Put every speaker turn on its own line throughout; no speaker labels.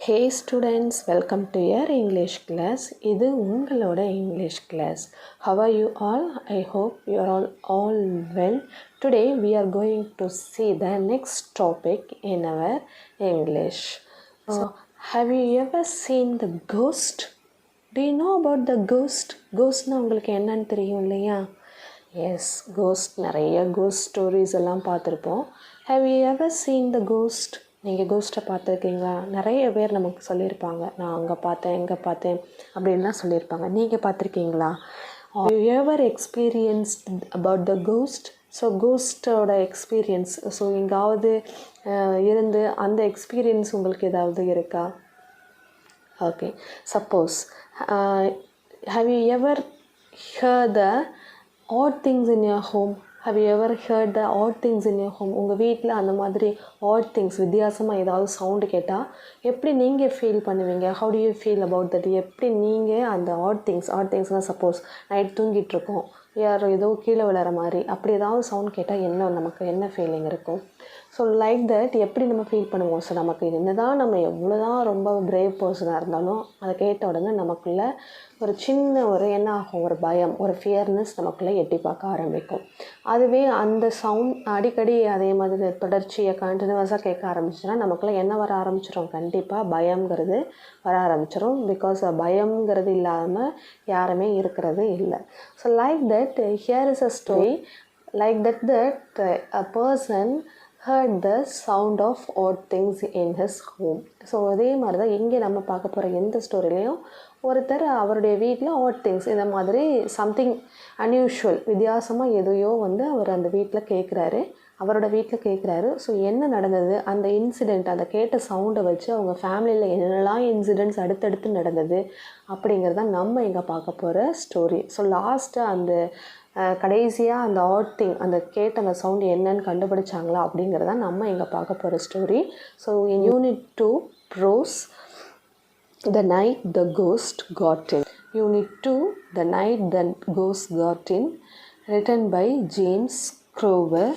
Hey students, welcome to your English class. இது உங்களோட English class. How are you all? I hope you are all well. Today we are going to see the next topic in our English. So, have you ever seen the ghost? Do you know about the ghost? Ghostனா உங்களுக்கு என்னன்னு தெரியும் இல்லையா? Yes, ghost நிறைய ghost stories எல்லாம் பார்த்துருப்போம். Have you ever seen the ghost? நீங்கள் கோஸ்ட்டை பார்த்துருக்கீங்களா? நிறைய பேர் நமக்கு சொல்லியிருப்பாங்க, நான் அங்கே பார்த்தேன் இங்கே பார்த்தேன் அப்படின்லாம் சொல்லியிருப்பாங்க. நீங்கள் பார்த்துருக்கீங்களா? You ever experienced about the ghost? So கோஸ்ட்டோட எக்ஸ்பீரியன்ஸ், ஸோ எங்காவது இருந்து அந்த எக்ஸ்பீரியன்ஸ் உங்களுக்கு ஏதாவது இருக்கா? Okay, suppose have you ever heard the odd things in your home? Have you ever heard the odd things in your home? உங்கள் வீட்டில் அந்த மாதிரி odd things, வித்தியாசமாக ஏதாவது சவுண்டு கேட்டால் எப்படி நீங்கள் ஃபீல் பண்ணுவீங்க? how do you feel about that? எப்படி நீங்கள் அந்த odd thingsனால் சப்போஸ் நைட் தூங்கிட்டுருக்கோம், யார் ஏதோ கீழே விழுற மாதிரி அப்படி ஏதாவது சவுண்ட் கேட்டால் நமக்கு என்ன ஃபீலிங் இருக்கும்? ஸோ லைக் தட் எப்படி நம்ம ஃபீல் பண்ணுவோம்? ஸோ நமக்கு என்ன தான் நம்ம எவ்வளோ தான் ரொம்ப பிரேவ் பர்சனாக இருந்தாலும் அதை கேட்ட உடனே நமக்குள்ளே ஒரு சின்ன என்ன ஆகும், ஒரு பயம், ஒரு ஃபியர்னஸ் நமக்குள்ளே எட்டி பார்க்க ஆரம்பிக்கும். அதுவே அந்த சவுண்ட் அடிக்கடி அதே மாதிரி தொடர்ச்சியை கண்டினியூஸாக கேட்க ஆரம்பிச்சுன்னா நமக்குள்ளே என்ன வர ஆரம்பிச்சிடும்? கண்டிப்பாக பயம்ங்கிறது வர ஆரம்பிச்சிடும். பிகாஸ் பயம்ங்கிறது இல்லாமல் யாருமே இருக்கிறது இல்லை. So like that here is a story like that a person heard the sound of odd things in his home. So அதே மாதிரி தான் இங்கே நம்ம பார்க்க போகிற எந்த ஸ்டோரிலையும் ஒருத்தர் அவருடைய வீட்டில் odd things இந்த மாதிரி சம்திங் அன்யூஷுவல் வித்தியாசமாக எதையோ அவர் அந்த வீட்டில் கேட்குறாரு, அவரோட வீட்டில் கேட்குறாரு. ஸோ என்ன நடந்தது, அந்த இன்சிடெண்ட், அந்த கேட்ட சவுண்டை வச்சு அவங்க ஃபேமிலியில் என்னெல்லாம் இன்சிடெண்ட்ஸ் அடுத்தடுத்து நடந்தது அப்படிங்கிறத நம்ம இங்கே பார்க்க போகிற ஸ்டோரி. ஸோ லாஸ்ட்டு அந்த கடைசியாக அந்த ஆட் திங், அந்த கேட்ட அந்த சவுண்டு என்னன்னு கண்டுபிடிச்சாங்களா அப்படிங்கிறத நம்ம இங்கே பார்க்க போகிற story. So in unit 2 prose, The Night the Ghost Got In. Unit 2, The Night the Ghost Got In, written by James Thurber.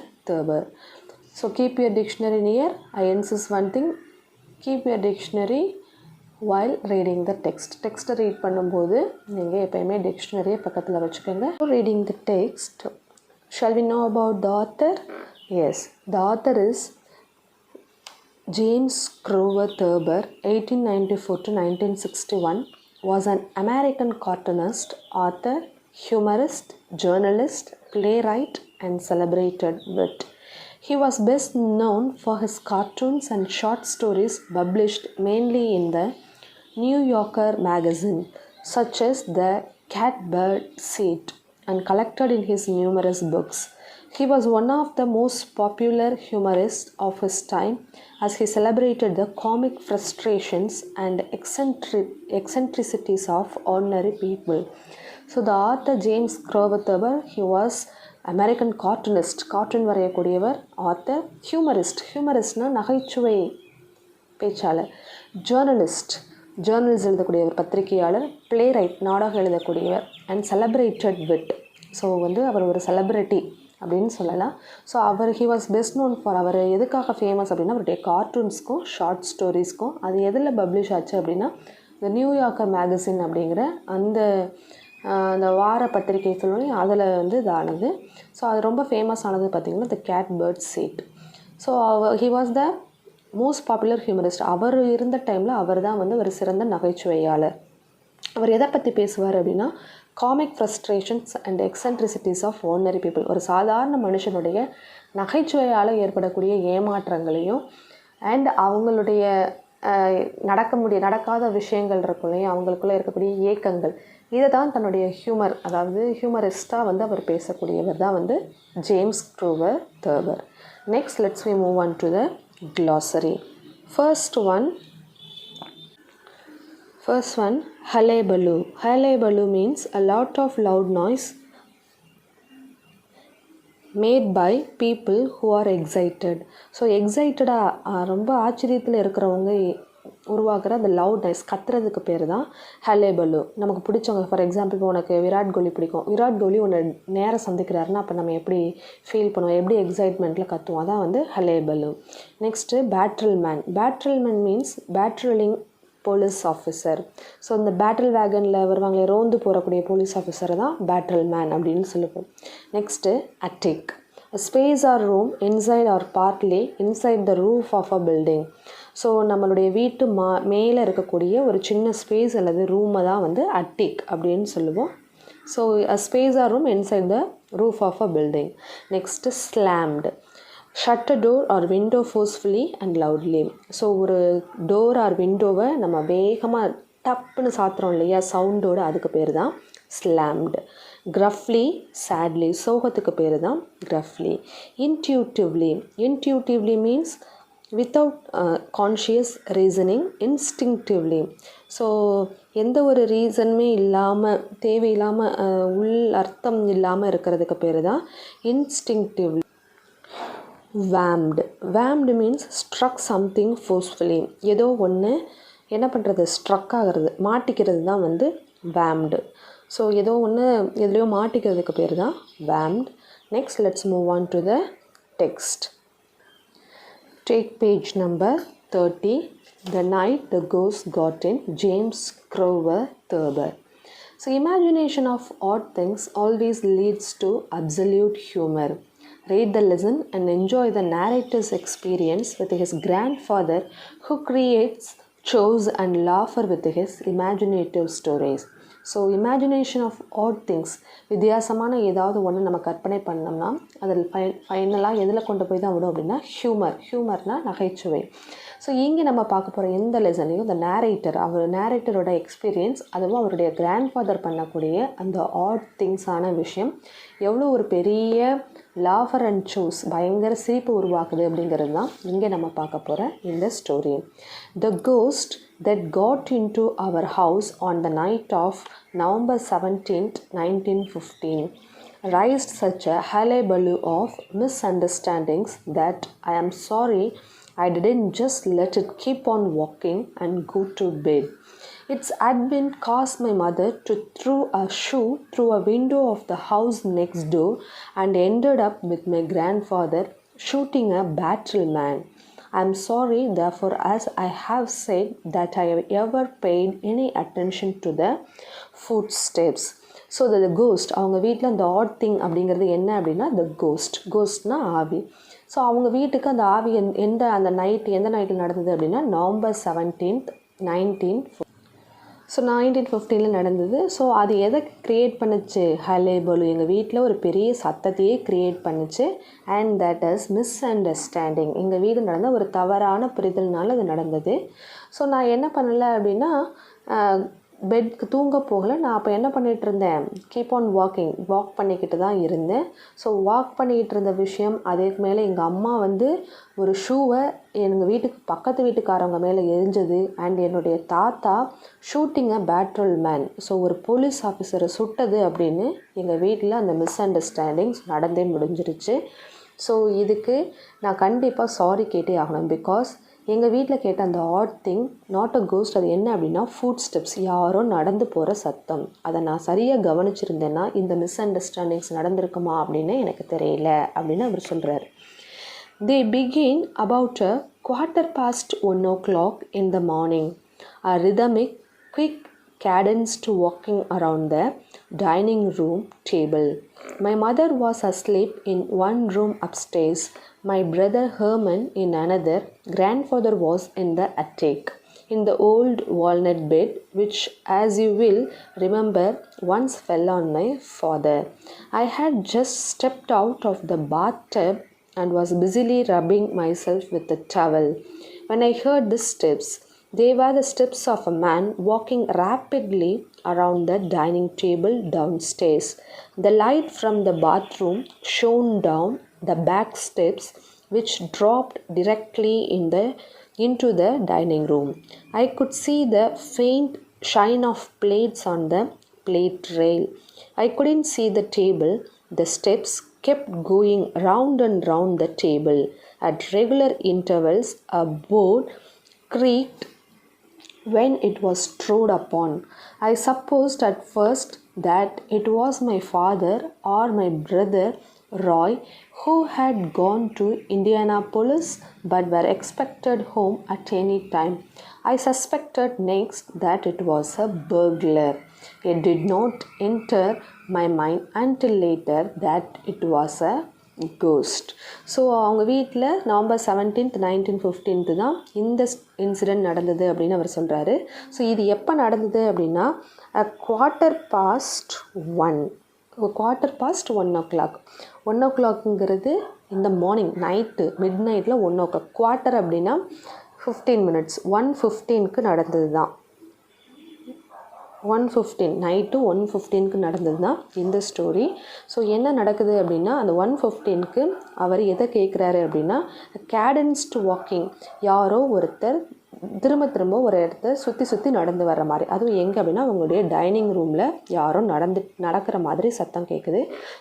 So keep your dictionary near. I insist one thing, keep your dictionary while reading the text. Text read பண்ணும்போது நீங்கள் எப்பயுமே டிக்ஷனரியை பக்கத்தில் வச்சுக்கோங்க. Reading the text, shall we know about the author? Yes, the author is James Thurber, 1894 to 1961, was an American cartoonist, author, humorist, journalist, playwright, and celebrated wit. He was best known for his cartoons and short stories published mainly in the New Yorker magazine, such as The Catbird Seat, and collected in his numerous books. He was one of the most popular humorists of his time, as he celebrated the comic frustrations and eccentricities of ordinary people. So the author James Thurber, he was American cartoonist, cartoon வரையக்கூடியவர், author, humoristனா நகைச்சுவை பேச்சாளர், journalist எழுதக்கூடியவர், பத்திரிகையாளர், playwright நாடகம் எழுதக்கூடியவர், and celebrated wit. So அவர் ஒரு செலிப்ரிட்டி அப்படின்னு சொல்லலாம். So he was best known for, அவர் எதுக்காக ஃபேமஸ் அப்படின்னா அவருடைய கார்ட்டூன்ஸ்க்கும் ஷார்ட் ஸ்டோரிஸ்க்கும். அது எதில் பப்ளிஷ் ஆச்சு அப்படின்னா இந்த நியூயார்க்கர் மேகசின் அப்படிங்கிற அந்த வார பத்திரிகை சொல்லி அதில் இதானது. ஸோ அது ரொம்ப ஃபேமஸ் ஆனது பார்த்திங்கன்னா the catbird seat. So he was the most popular humorist. அவர் இருந்த டைமில் அவர் தான் ஒரு சிறந்த நகைச்சுவையாளர். அவர் எதை பற்றி பேசுவார் அப்படின்னா comic frustrations and eccentricities of ordinary people. ஒரு சாதாரண மனுஷனுடைய நகைச்சுவையால் ஏற்படக்கூடிய ஏமாற்றங்களையும் அண்ட் அவங்களுடைய நடக்காத விஷயங்கள் இருக்கும் இல்லையா, அவங்களுக்குள்ளே இருக்கக்கூடிய ஏக்கங்கள், இதை தான் தன்னுடைய ஹியூமர், அதாவது ஹியூமரிஸ்டாக அவர் பேசக்கூடியவர் தான் James Thurber. Next let's we move on to the glossary. First one, hullabaloo. Hullabaloo means a lot of loud noise made by people who are excited. So எக்ஸைட்டடாக ரொம்ப ஆச்சரியத்தில் இருக்கிறவங்க உருவாக்குற அந்த லவுட் நாய்ஸ், கத்துறதுக்கு பேர் தான் ஹலேபலு. நமக்கு பிடிச்சவங்க, ஃபார் எக்ஸாம்பிள் இப்போ உனக்கு விராட் கோலி பிடிக்கும், விராட் கோலி உன்னை நேரம் சந்திக்கிறாருன்னா அப்போ நம்ம எப்படி ஃபீல் பண்ணுவோம், எப்படி எக்ஸைட்மெண்ட்டில் கத்துவோம், அதான் hullabaloo. Next patrolman. Patrolman means patrolling police officer. So இந்த பேட்டில் வேகனில் வருவாங்களே ரோந்து போகக்கூடிய போலீஸ் ஆஃபீஸரை தான் பேட்டில் மேன் அப்படின்னு சொல்லுவோம். Next attic, space or room inside or partly inside the roof of a building. So நம்மளுடைய வீட்டு மேலே இருக்கக்கூடிய ஒரு சின்ன ஸ்பேஸ் அல்லது ரூமை தான் வந்து அட்டிக் அப்படின்னு சொல்லுவோம். So a space or room inside the roof of a building. Next, slammed, shut a door or window forcefully and loudly. So ஒரு டோர் ஆர் விண்டோவை நம்ம வேகமாக டப்புன்னு சாத்துறோம் இல்லையா சவுண்டோடு, அதுக்கு பேர் தான் slammed. gruffly, sadly, சோகத்துக்கு பேர் தான் gruffly. intuitively means without conscious reasoning, instinctively. So எந்த ஒரு ரீசனுமே இல்லாமல் தேவையில்லாமல் உள் அர்த்தம் இல்லாமல் இருக்கிறதுக்கு பேர் தான் instinctively. whammed means struck something forcefully. ஏதோ ஒன்று என்ன பண்ணுறது, ஸ்ட்ரக் ஆகிறது, மாட்டிக்கிறது தான் வந்து whammed. ஸோ ஏதோ ஒன்று எதுலையோ மாட்டிக்கிறதுக்கு பேர் தான் whammed. Next, let's move on to the text. Take page number 30. The night the ghost got in, James Crower Thurber. So imagination of odd things always leads to absolute humor. Read the lesson and enjoy the narrator's experience with his grandfather who creates chores and laughter with his imaginative stories. So imagination of odd things, வித்தியாசமான ஏதாவது ஒன்று நம்ம கற்பனை பண்ணோம்னா அதில் ஃபைனலாக எதில் கொண்டு போய் தான் விடும் அப்படின்னா ஹியூமர்னால் நகைச்சுவை. ஸோ இங்கே நம்ம பார்க்க போகிற எந்த லெசன்லையும் இந்த நேரேட்டரோட எக்ஸ்பீரியன்ஸ், அதுவும் அவருடைய கிராண்ட்ஃபாதர் பண்ணக்கூடிய அந்த ஆட் திங்ஸான விஷயம் எவ்வளோ ஒரு பெரிய லாஃபர் அண்ட் சோஸ், பயங்கர சிரிப்பு உருவாக்குது அப்படிங்கிறது தான் இங்கே நம்ம பார்க்க போகிற இந்த story. The ghost that got into our house on the night of November 17th, 1915 raised such a hullabaloo of misunderstandings that I am sorry I didn't just let it keep on walking and go to bed. Its advent caused my mother to throw a shoe through a window of the house next door and ended up with my grandfather shooting a battle man. I am sorry, therefore, as I have said, that I have ever paid any attention to the footsteps. So the ghost, அவங்க வீட்டில் அந்த odd thing அப்படிங்கிறது என்ன அப்படின்னா the கோஸ்ட்னா ஆவி. So அவங்க வீட்டுக்கு அந்த ஆவி எந்த நைட்டில் நடந்தது அப்படின்னா November 17th, 1915. ஸோ 1915 நடந்தது. ஸோ அது எதை க்ரியேட் பண்ணுச்சு, ஹலேபலு, எங்கள் வீட்டில் ஒரு பெரிய சத்தத்தையே க்ரியேட் பண்ணுச்சு. And that is miss understanding, எங்கள் வீடு நடந்த ஒரு தவறான புரிதல்னால அது நடந்தது. ஸோ நான் என்ன பண்ணலை அப்படின்னா பெட்க்கு தூங்க போகலை. நான் அப்போ என்ன பண்ணிகிட்டு இருந்தேன், கீப் ஆன் வாக் பண்ணிக்கிட்டு தான் இருந்தேன். ஸோ வாக் பண்ணிக்கிட்டு இருந்த விஷயம், அதுக்கு மேலே எங்கள் அம்மா வந்து ஒரு ஷூவை எங்கள் வீட்டுக்கு பக்கத்து வீட்டுக்காரவங்க மேலே எரிஞ்சது. அண்ட் என்னுடைய தாத்தா ஷூட்டிங் அ பேட்ரோல் மேன், ஸோ ஒரு போலீஸ் ஆஃபீஸரை சுட்டது அப்படின்னு எங்கள் வீட்டில் அந்த மிஸ் அண்டர்ஸ்டாண்டிங்ஸ் நடந்தே முடிஞ்சிருச்சு. ஸோ இதுக்கு நான் கண்டிப்பாக சாரி கேட்டே ஆகணும். பிகாஸ் எங்கள் வீட்டில் கேட்ட அந்த odd thing not a ghost, அது என்ன அப்படின்னா ஃபுட் ஸ்டெப்ஸ், யாரோ நடந்து போகிற சத்தம். அதை நான் சரியாக கவனிச்சிருந்தேன்னா இந்த மிஸ் அண்டர்ஸ்டாண்டிங்ஸ் நடந்திருக்குமா அப்படின்னு எனக்கு தெரியல அப்படின்னு அவர் சொல்கிறார். They begin about a 1:15 in the morning, a rhythmic, quick cadence to walking around the dining room table. My mother was asleep in one room upstairs, my brother Herman in another. Grandfather was in the attic, in the old walnut bed, which, as you will remember, once fell on my father. I had just stepped out of the bathtub and was busily rubbing myself with a towel when I heard the steps. They were the steps of a man walking rapidly around the dining table downstairs. The light from the bathroom shone down the back steps, which dropped directly into the dining room. I could see the faint shine of plates on the plate rail. I couldn't see the table. The steps kept going round and round the table. At regular intervals, a board creaked when it was trod upon. I supposed at first that it was my father or my brother Roy, who had gone to Indianapolis but were expected home at any time. I suspected next that it was a burglar. It did not enter my mind until later that it was a ghost. So அவங்க வீட்டில் November 17th 1915 தான் இந்த incident நடந்தது அப்படின்னு அவர் சொல்கிறாரு. So இது எப்போ நடந்தது அப்படின்னா 1:15 o'clock. 1 o'clockங்கிறது இந்த மார்னிங் நைட்டு மிட் நைட்டில் 1 o'clock. குவார்ட்டர் அப்படின்னா 15 minutes. 1:15க்கு நடந்தது தான். 1:15 நைட்டு 1:15க்கு நடந்தது தான் இந்த ஸ்டோரி. ஸோ என்ன நடக்குது அப்படின்னா அந்த 1:15க்கு அவர் எதை கேட்குறாரு அப்படின்னா கேடன்ஸ்டு வாக்கிங், யாரோ ஒருத்தர் திரும்ப ஒரு இடத்த சுற்றி நடந்து வர்ற மாதிரி. அதுவும் எங்கே அப்படின்னா அவங்களுடைய டைனிங் ரூமில் யாரோ நடக்கிற மாதிரி சத்தம் கேட்குது.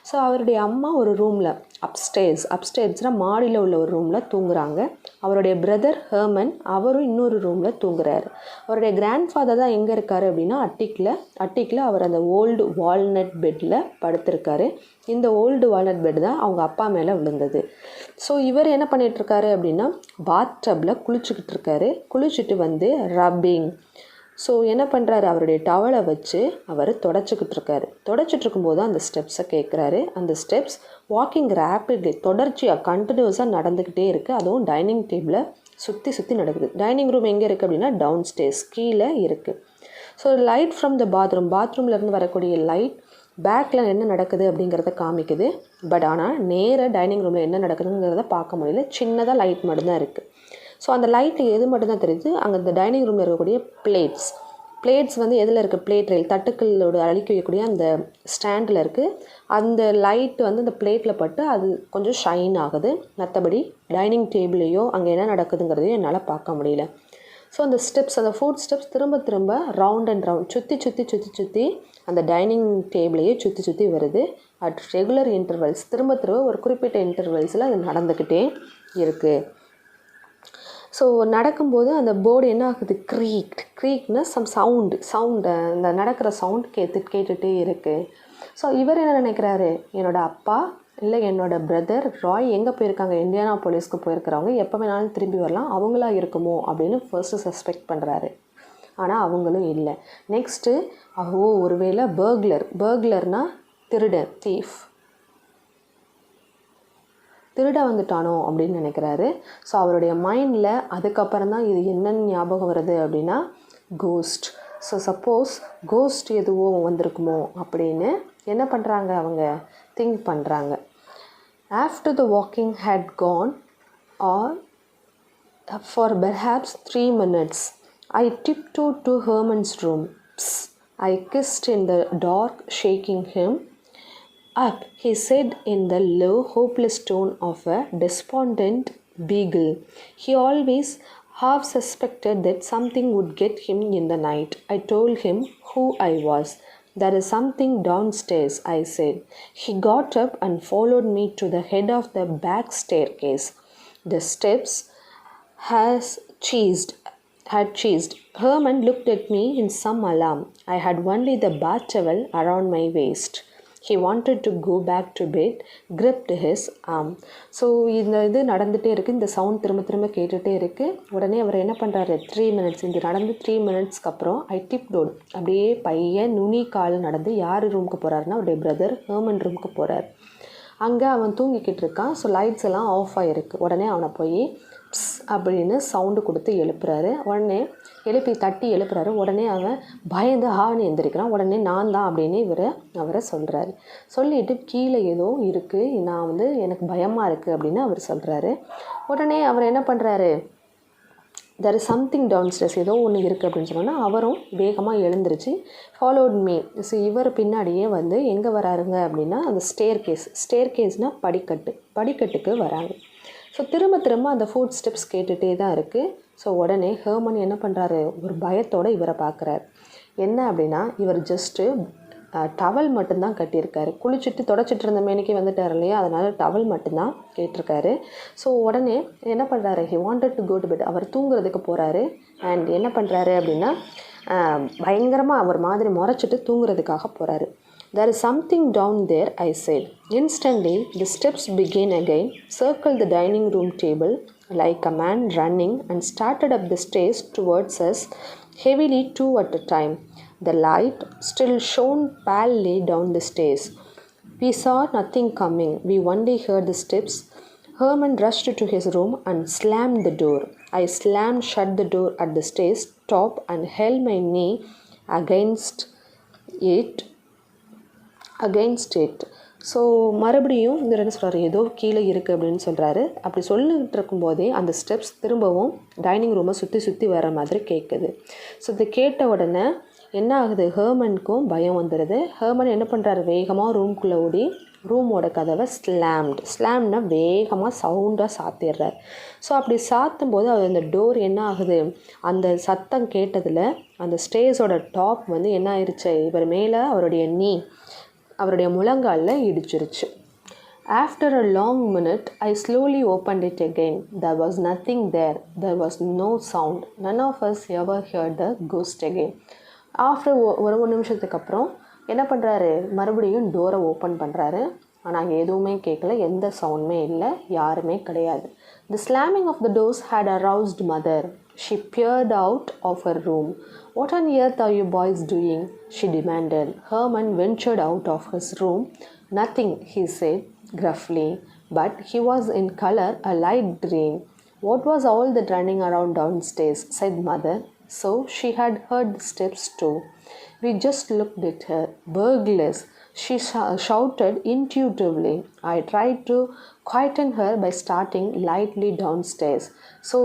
ஸோ அவருடைய அம்மா ஒரு ரூமில் அப்ஸ்டேர்ஸ்னால் மாடியில் உள்ள ஒரு ரூமில் தூங்குறாங்க. அவருடைய பிரதர் ஹெர்மன் அவரும் இன்னொரு ரூமில் தூங்குறாரு. அவருடைய கிராண்ட்ஃபாதர் தான் எங்கே இருக்கார் அப்படின்னா அட்டிக்கில் அவர் அந்த ஓல்டு வால்நட் பெட்டில் படுத்திருக்காரு. இந்த ஓல்டு வால்நட் பெட் தான் அவங்க அப்பா மேலே விழுந்தது. ஸோ இவர் என்ன பண்ணிகிட்ருக்காரு அப்படின்னா பாத் டப்பில் குளிச்சுட்டு வந்து ரப்பிங். ஸோ என்ன பண்ணுறாரு, அவருடைய டவலை வச்சு அவர் தொடச்சிக்கிட்டு இருக்கும்போது அந்த ஸ்டெப்ஸை கேட்குறாரு. அந்த ஸ்டெப்ஸ் வாக்கிங் ரேப்பிட்லி தொடர்ச்சியாக கண்டினியூஸாக நடந்துக்கிட்டே இருக்குது. அதுவும் டைனிங் டேபிளை சுற்றி நடக்குது. டைனிங் ரூம் எங்கே இருக்குது அப்படின்னா டவுன் ஸ்டேர்ஸ் கீழே இருக்குது. ஸோ லைட் ஃப்ரம் த பாத்ரூம்லேருந்து வரக்கூடிய லைட் பேக்கில் என்ன நடக்குது அப்படிங்கிறத காமிக்குது. பட் ஆனால் நேராக டைனிங் ரூமில் என்ன நடக்குதுங்கிறத பார்க்க முடியல. சின்னதாக லைட் மட்டும்தான் இருக்குது. ஸோ அந்த லைட்டு எது மட்டும்தான் தெரியுது, அங்கே இந்த டைனிங் ரூமில் இருக்கக்கூடிய பிளேட்ஸ் வந்து எதில் இருக்குது, பிளேட் ரயில் தட்டுக்களோட அழிக்க வைக்கக்கூடிய அந்த ஸ்டாண்டில் இருக்குது. அந்த லைட் வந்து அந்த பிளேட்டில் பட்டு அது கொஞ்சம் ஷைன் ஆகுது. மற்றபடி டைனிங் டேபிளையோ அங்கே என்ன நடக்குதுங்கிறதையும் என்னால் பார்க்க முடியல. ஸோ அந்த ஃபுட் ஸ்டெப்ஸ் திரும்ப ரவுண்ட் அண்ட் ரவுண்ட் சுற்றி அந்த டைனிங் டேபிளையே சுற்றி வருது. அட் ரெகுலர் இன்டர்வல்ஸ் திரும்ப ஒரு குறிப்பிட்ட இன்டர்வல்ஸில் அது நடந்துக்கிட்டே இருக்குது. ஸோ நடக்கும்போது அந்த போர்டு என்ன ஆகுது, க்ரீக்னா சவுண்டு அந்த நடக்கிற சவுண்ட் கேட்டுகிட்டே இருக்குது. ஸோ இவர் என்ன நினைக்கிறாரு, என்னோடய அப்பா இல்லை என்னோடய பிரதர் ராய் எங்கே போயிருக்காங்க, இந்தியானா போலீஸ்க்கு போயிருக்கிறவங்க, எப்போ வேணாலும் திரும்பி வரலாம், அவங்களா இருக்குமோ அப்படின்னு ஃபர்ஸ்ட்டு சஸ்பெக்ட் பண்ணுறாரு. ஆனால் அவங்களும் இல்லை. நெக்ஸ்ட்டு ஒருவேளை பர்க்லர்னால் திருட வந்துட்டானோ அப்படின்னு நினைக்கிறாரு. ஸோ அவருடைய மைண்டில் அதுக்கப்புறம் தான் இது என்னென்னு ஞாபகம் வருது அப்படின்னா கோஸ்ட். ஸோ சப்போஸ் கோஸ்ட் எதுவும் வந்திருக்குமோ அப்படின்னு என்ன பண்ணுறாங்க, அவங்க திங்க் பண்ணுறாங்க. After the walking had gone on for perhaps 3 minutes I tiptoed to Herman's room. I kissed in the dark, shaking him up, he said in the low, hopeless tone of a despondent beagle. He always half suspected that something would get him in the night. I told him who I was. There is something downstairs, I said. He got up and followed me to the head of the back staircase. The steps had cheesed. Herman looked at me in some alarm. I had only the bath towel around my waist. He wanted to go back to bed, gripped his arm. So இந்த இது நடந்துகிட்டே இருக்குது. இந்த sound திரும்ப கேட்டுகிட்டே இருக்குது. உடனே அவர் என்ன பண்ணுறாரு, 3 minutes இது நடந்து 3 minutesக்கு அப்புறம் tiptoed அப்படியே பையன் நுனி கால் நடந்து யார் ரூமுக்கு போகிறாருன்னா அவருடைய பிரதர் ஹெர்மன் ரூமுக்கு போகிறார். அங்கே அவன் தூங்கிக்கிட்டு இருக்கான். ஸோ லைட்ஸ் எல்லாம் ஆஃப் ஆகிருக்கு. உடனே அவனை போய் அப்படின்னு சவுண்டு கொடுத்து எழுப்புறாரு. உடனே தட்டி எழுப்புறாரு. உடனே அவன் பயந்து ஹான்னு எந்திரிக்கிறான். உடனே நான் தான் அப்படின்னு அவரை சொல்கிறாரு. சொல்லிவிட்டு கீழே ஏதோ இருக்குது, நான் எனக்கு பயமாக இருக்குது அப்படின்னு அவர் சொல்கிறாரு. உடனே அவர் என்ன பண்ணுறாரு, there is something downstairs, ஏதோ ஒன்று இருக்குது அப்படின்னு சொன்னோன்னா அவரும் வேகமாக எழுந்திருச்சு ஃபாலோட் மீ. ஸோ இவர் பின்னாடியே எங்கே வராருங்க அப்படின்னா அந்த ஸ்டேர்கேஸ்னால் படிக்கட்டுக்கு வராங்க. ஸோ திரும்ப அந்த ஃபுட் ஸ்டெப்ஸ் கேட்டுகிட்டே தான் இருக்குது. ஸோ உடனே ஹெர்மன் என்ன பண்ணுறாரு, ஒரு பயத்தோடு இவரை பார்க்குறாரு. என்ன அப்படின்னா இவர் ஜஸ்ட்டு டவல் மட்டும்தான் கட்டியிருக்காரு. தொடச்சிட்டு இருந்த மேனிக்கு வந்துட்டார் இல்லையா, அதனால் டவல் மட்டும்தான் கேட்டிருக்காரு. ஸோ உடனே என்ன பண்ணுறாரு, he wanted to go to bed, அவர் தூங்குறதுக்கு போகிறாரு. அண்ட் என்ன பண்ணுறாரு அப்படின்னா பயங்கரமாக அவர் மாதிரி முறைச்சிட்டு தூங்குறதுக்காக போகிறாரு. There is something down there, I said. Instantly, the steps began again, circled the dining room table, like a man running and started up the stairs towards us, heavily two at a time. The light still shone palely down the stairs. We saw nothing coming, we only heard the steps. Herman rushed to his room and slammed the door. I slammed shut the door at the stairs top and held my knee against it so மறுபடியும் இந்த என்ன சொல்கிறாரு, ஏதோ கீழே இருக்குது அப்படின்னு சொல்கிறாரு. அப்படி சொல்லிகிட்டு இருக்கும்போதே அந்த ஸ்டெப்ஸ் திரும்பவும் டைனிங் ரூமை சுற்றி சுற்றி வர மாதிரி கேட்குது. ஸோ இதை கேட்ட உடனே என்ன ஆகுது, ஹெர்மனுக்கும் பயம் வந்துடுது. ஹெர்மன் என்ன பண்ணுறாரு, வேகமாக ரூம்குள்ளே ஓடி ரூமோட கதவை ஸ்லாம்னா வேகமாக சவுண்டாக சாத்திடுறார். ஸோ அப்படி சாத்தும் போது அது அந்த டோர் என்ன ஆகுது, அந்த சத்தம் கேட்டதில் அந்த ஸ்டேஜோட டாப் வந்து என்ன ஆயிடுச்சு, இவர் மேலே அவருடைய முழங்காலில் இடிச்சிருச்சு. After a long minute, I slowly opened it again. There was nothing there. There was no sound. None of us ever heard the ghost again. After ஒரு நிமிஷத்துக்கு அப்புறம் என்ன பண்ணுறாரு, மறுபடியும் டோரை ஓப்பன் பண்ணுறாரு. ஆனால் அங்கே எதுவுமே கேட்கல, எந்த சவுண்டுமே இல்லை, யாருமே கிடையாது. The slamming of the doors had aroused mother. She peered out of her room. What on earth are you boys doing? She demanded. Herman ventured out of his room. Nothing, he said gruffly, but he was in color a light green. What was all that running around downstairs? Said mother. So she had heard the steps too. We just looked at her. Burglars, she shouted intuitively. I tried to quieten her by starting lightly downstairs. So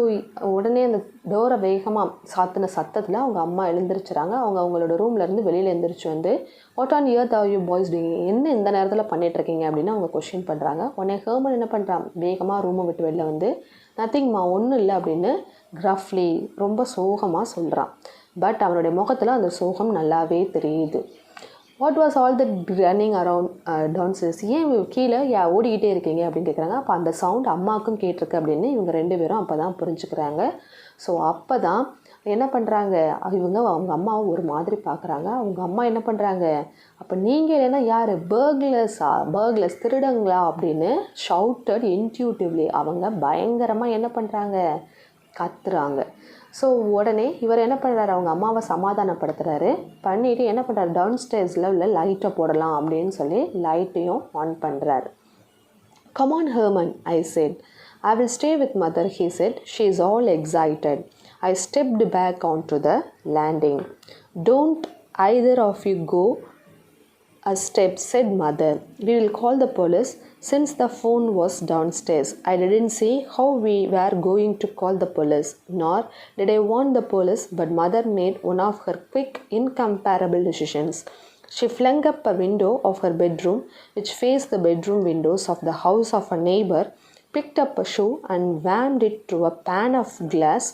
உடனே அந்த டோரை வேகமாக சாத்தின சத்தத்தில் அவங்க அம்மா எழுந்திரிச்சுறாங்க. அவங்களோட ரூம்லேருந்து வெளியில் எழுந்திரிச்சு வந்து, what on earth are you boys doing? என்ன இந்த நேரத்தில் பண்ணிகிட்ருக்கீங்க அப்படின்னு அவங்க கொஸ்டின் பண்ணுறாங்க. உடனே ஹெர்மன் என்ன பண்ணுறான், வேகமாக ரூமை விட்டு வெளில வந்து, நத்திங்மா ஒன்றும் இல்லை அப்படின்னு கிரஃப்லி ரொம்ப சோகமாக சொல்கிறான். பட் அவனுடைய முகத்தில் அந்த சோகம் நல்லாவே தெரியுது. What was all that running around downstairs? ஏன் கீழே ஓடிக்கிட்டே இருக்கீங்க அப்படின்னு கேட்குறாங்க. அப்போ அந்த சவுண்ட் அம்மாவுக்கும் கேட்டிருக்கு அப்படின்னு இவங்க ரெண்டு பேரும் அப்போ தான் புரிஞ்சுக்கிறாங்க. ஸோ அப்போ தான் என்ன பண்ணுறாங்க, அவங்க அம்மாவை ஒரு மாதிரி பார்க்குறாங்க. அவங்க அம்மா என்ன பண்ணுறாங்க, அப்போ நீங்கள் இல்லைன்னா யார், பர்க்லர்ஸ் திருடங்களா அப்படின்னு ஷவுட்டட் இன்ட்யூட்டிவ்லி. அவங்க பயங்கரமாக என்ன பண்ணுறாங்க, கத்துறாங்க. ஸோ உடனே இவர் என்ன பண்ணுறாரு, அவங்க அம்மாவை சமாதானப்படுத்துகிறாரு. பண்ணிவிட்டு என்ன பண்ணுறாரு, டவுன் ஸ்டேர்ஸில் உள்ள லைட்டை போடலாம் அப்படின்னு சொல்லி லைட்டையும் ஆன் பண்ணுறாரு. Come on, Herman, I said. I will stay with mother, he said. She is all excited. I stepped back onto the landing. Don't either of you go a step, said mother. We will call the police. Since the phone was downstairs, I didn't see how we were going to call the police, nor did I want the police, but mother made one of her quick, incomparable decisions. She flung up a window of her bedroom, which faced the bedroom windows of the house of a neighbor, picked up a shoe and whammed it through a pane of glass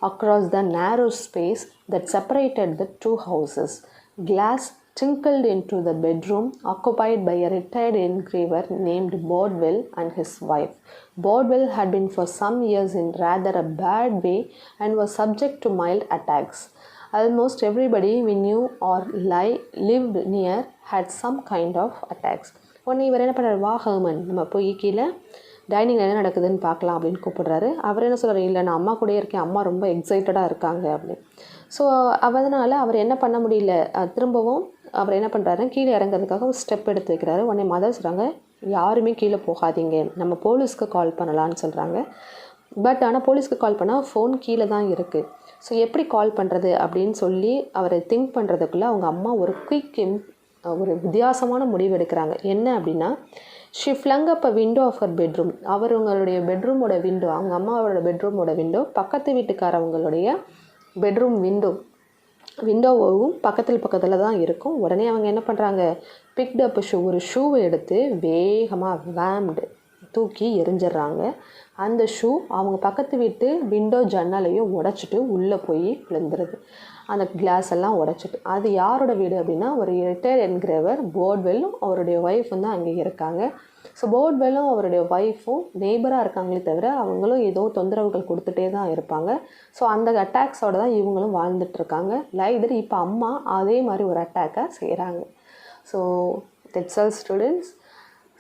across the narrow space that separated the two houses. Glass tinkled into the bedroom occupied by a retired engraver named Bodwell and his wife. Bodwell had been for some years in rather a bad way and was subject to mild attacks. Almost everybody we knew or lived near had some kind of attacks. உடனே இவர் என்ன பண்ணுறாரு, வா Herman, நம்ம போய் கீழே டைனிங்கில் என்ன நடக்குதுன்னு பார்க்கலாம் அப்படின்னு கூப்பிடுறாரு. அவர் என்ன சொல்கிறார், இல்லை நான் அம்மா கூட இருக்கேன், அம்மா ரொம்ப எக்ஸைட்டடாக இருக்காங்க அப்படின்னு. ஸோ அதனால் அவர் என்ன பண்ண முடியல, திரும்பவும் அவர் என்ன பண்ணுறாரு, கீழே இறங்கிறதுக்காக ஒரு ஸ்டெப் எடுத்து வைக்கிறாரு. உடனே மதர் சொல்கிறாங்க, யாருமே கீழே போகாதீங்க, நம்ம போலீஸ்க்கு கால் பண்ணலான்னு சொல்கிறாங்க. பட் ஆனால் போலீஸ்க்கு கால் பண்ணால் ஃபோன் கீழே தான் இருக்குது. ஸோ எப்படி கால் பண்ணுறது அப்படின்னு சொல்லி அவரை திங்க் பண்ணுறதுக்குள்ளே அவங்க அம்மா ஒரு வித்தியாசமான முடிவு எடுக்கிறாங்க. என்ன அப்படின்னா, she flung up a window of her bedroom. அவங்களுடைய பெட்ரூமோட விண்டோ, அவங்க அம்மாவோட பெட்ரூமோட விண்டோ பக்கத்து வீட்டுக்காரவங்களுடைய பெட்ரூம் விண்டோவும் பக்கத்தில் தான் இருக்கும். உடனே அவங்க என்ன பண்ணுறாங்க, பிக்ட் அப் ஒரு ஷூவை எடுத்து வேகமாக வேம்டு தூக்கி எரிஞ்சிடுறாங்க. அந்த ஷூ அவங்க பக்கத்து வீட்டு விண்டோ ஜன்னலையும் உடைச்சிட்டு உள்ளே போய் விழுந்துருது. அந்த கிளாஸ் எல்லாம் உடைச்சிட்டு. அது யாரோட வீடு அப்படின்னா, ஒரு ரிட்டையர்ட் என்கிரேவர் போர்ட்வெல்லும் அவருடைய ஒய்ஃபும் தான் அங்கே இருக்காங்க. ஸோ போர்ட்வெல்லும் அவருடைய ஒய்ஃபும் நெய்பராக இருக்காங்களே தவிர அவங்களும் ஏதோ தொந்தரவுகள் கொடுத்துட்டே தான் இருப்பாங்க. ஸோ அந்த அட்டாக்ஸோடு தான் இவங்களும் வாழ்ந்துட்டுருக்காங்க. லைதர் இப்போ அம்மா அதே மாதிரி ஒரு அட்டாக்கை செய்கிறாங்க. So that's all students.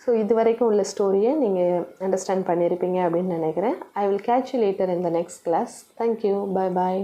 So இது வரைக்கும் உள்ள ஸ்டோரியை நீங்கள் அண்டர்ஸ்டாண்ட் பண்ணியிருப்பீங்க அப்படின்னு நினைக்கிறேன். I will catch you later in the next class. Thank you. Bye bye.